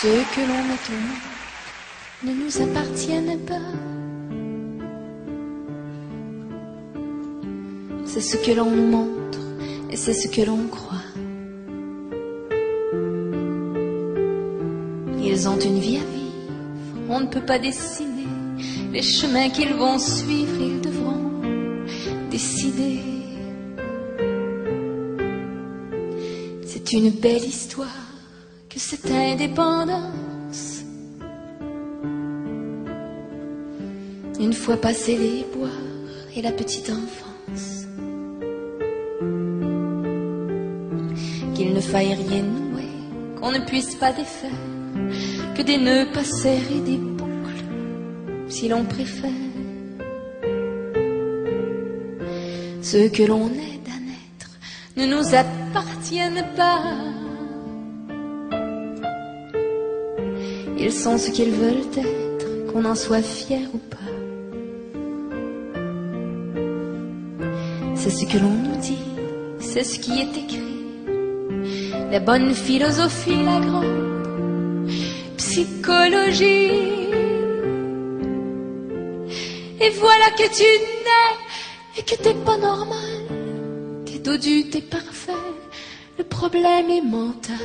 Ceux que l'on met au monde ne nous appartiennent pas. C'est ce que l'on nous montre et c'est ce que l'on croit. Ils ont une vie à vivre, on ne peut pas dessiner les chemins qu'ils vont suivre, ils devront décider. C'est une belle histoire que cette indépendance. Une fois passé les bois et la petite enfance, qu'il ne faille rien nouer, qu'on ne puisse pas défaire, que des nœuds pas serrés, des boucles, si l'on préfère. Ceux que l'on aide à naître ne nous appartiennent pas. Ils sont ce qu'ils veulent être, qu'on en soit fier ou pas. C'est ce que l'on nous dit, c'est ce qui est écrit. La bonne philosophie, la grande psychologie. Et voilà que tu nais et que t'es pas normal. T'es dodu, t'es parfait, le problème est mental.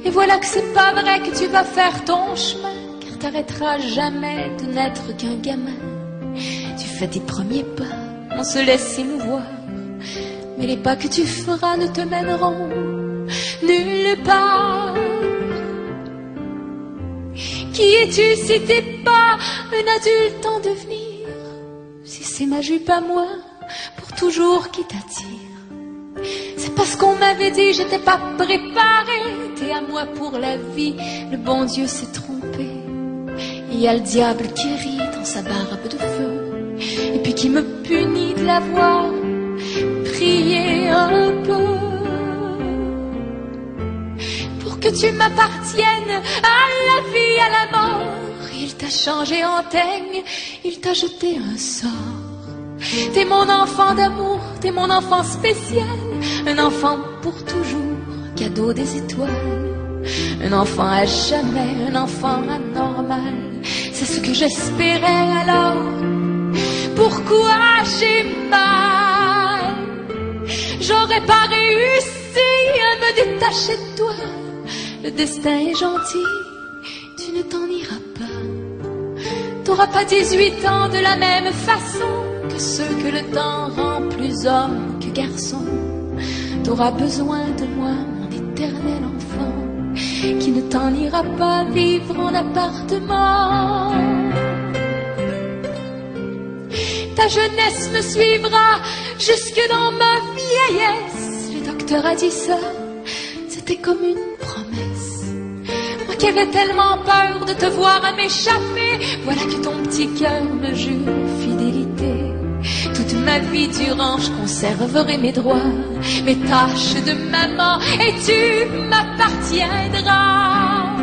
Et voilà que c'est pas vrai que tu vas faire ton chemin, car t'arrêteras jamais de n'être qu'un gamin. Tu fais tes premiers pas, on se laisse émouvoir, mais les pas que tu feras ne te mèneront nulle part. Qui es-tu si t'es pas un adulte en devenir? Si c'est ma jupe à moi, pour toujours qui t'attire. C'est parce qu'on m'avait dit j'étais pas préparée. T'es à moi pour la vie, le bon Dieu s'est trompé. Il y a le diable qui rit dans sa barbe de feu, et puis qui me punit de l'avoir prié un peu. Pour que tu m'appartiennes à la vie, à la mort, il t'a changé en teigne, il t'a jeté un sort. T'es mon enfant d'amour, t'es mon enfant spécial, un enfant pour toujours, cadeau des étoiles. Un enfant à jamais, un enfant anormal, c'est ce que j'espérais alors. Pourquoi j'ai mal? J'aurais pas réussi à me détacher de toi. Le destin est gentil, tu ne t'en iras pas. T'auras pas 18 ans de la même façon que ceux que le temps rend plus homme que garçon. T'auras besoin de moi, mon éternel enfant, qui ne t'en ira pas vivre en appartement. Ta jeunesse me suivra jusque dans ma vieillesse. Le docteur a dit ça, c'était comme une promesse. Moi qui avais tellement peur de te voir à m'échapper, voilà que ton petit cœur me jure fidélité. Toute ma vie durant, je conserverai mes droits, mes tâches de maman, et tu m'appartiendras.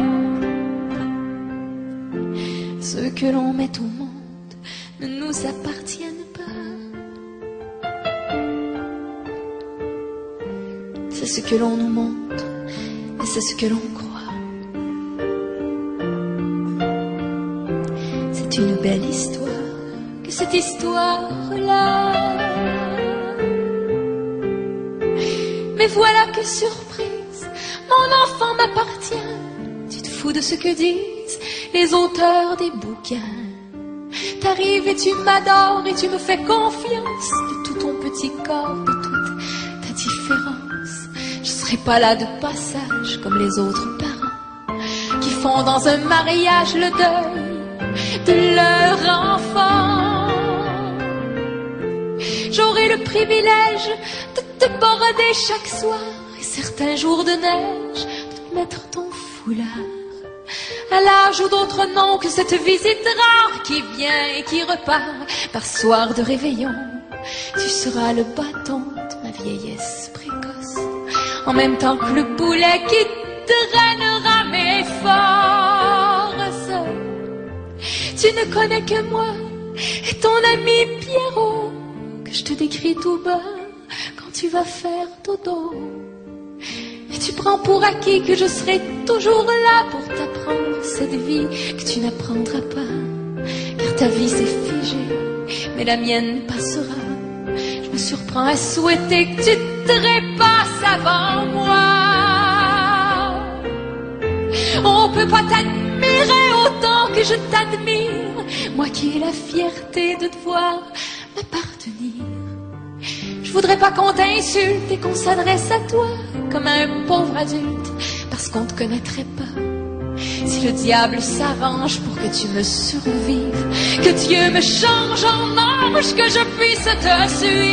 Ceux que l'on met au monde ne nous appartiennent pas. C'est ce que l'on nous montre et c'est ce que l'on croit. C'est une belle histoire que cette histoire-là. Mais voilà que surprise, mon enfant m'appartient. Tu te fous de ce que disent les auteurs des bouquins. T'arrives et tu m'adores et tu me fais confiance. De tout ton petit corps, de toute ta différence, je serai pas là de passage comme les autres parents qui font dans un mariage le deuil de leur enfant. J'aurai le privilège de te border chaque soir et certains jours de neige de te mettre ton foulard. À l'âge ou d'autres noms que cette visite rare qui vient et qui repart par soir de réveillon, tu seras le bâton de ma vieillesse précoce, en même temps que le boulet qui drainera mes forces. Tu ne connais que moi et ton ami Pierrot, que je te décris tout bas quand tu vas faire dodo. Et tu prends pour acquis que je serai toujours là pour t'apprendre cette vie que tu n'apprendras pas. Car ta vie s'est figée, mais la mienne passera. Je me surprends à souhaiter que tu te trépasses avant moi. On peut pas t'admirer autant que je t'admire, moi qui ai la fierté de te voir m'appartenir. Je voudrais pas qu'on t'insulte et qu'on s'adresse à toi comme à un pauvre adulte, parce qu'on te connaîtrait pas. Si le diable s'arrange pour que tu me survives, que Dieu me change en ange, que je puisse te suivre.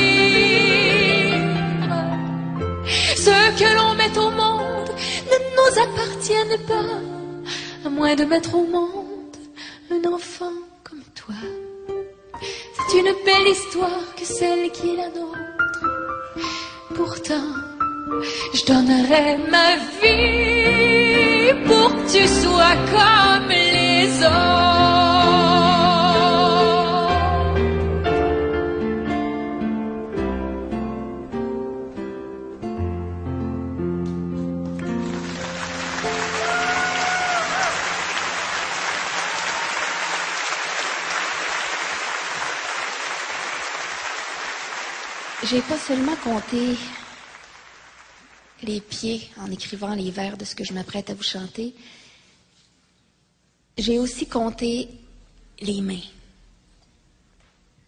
Ce que l'on met au monde ne nous appartienne pas, à moins de mettre au monde un enfant comme toi. C'est une belle histoire que celle qui est la nôtre. Pourtant, je donnerais ma vie pour que tu sois comme les autres. J'ai pas seulement compté les pieds en écrivant les vers de ce que je m'apprête à vous chanter, j'ai aussi compté les mains.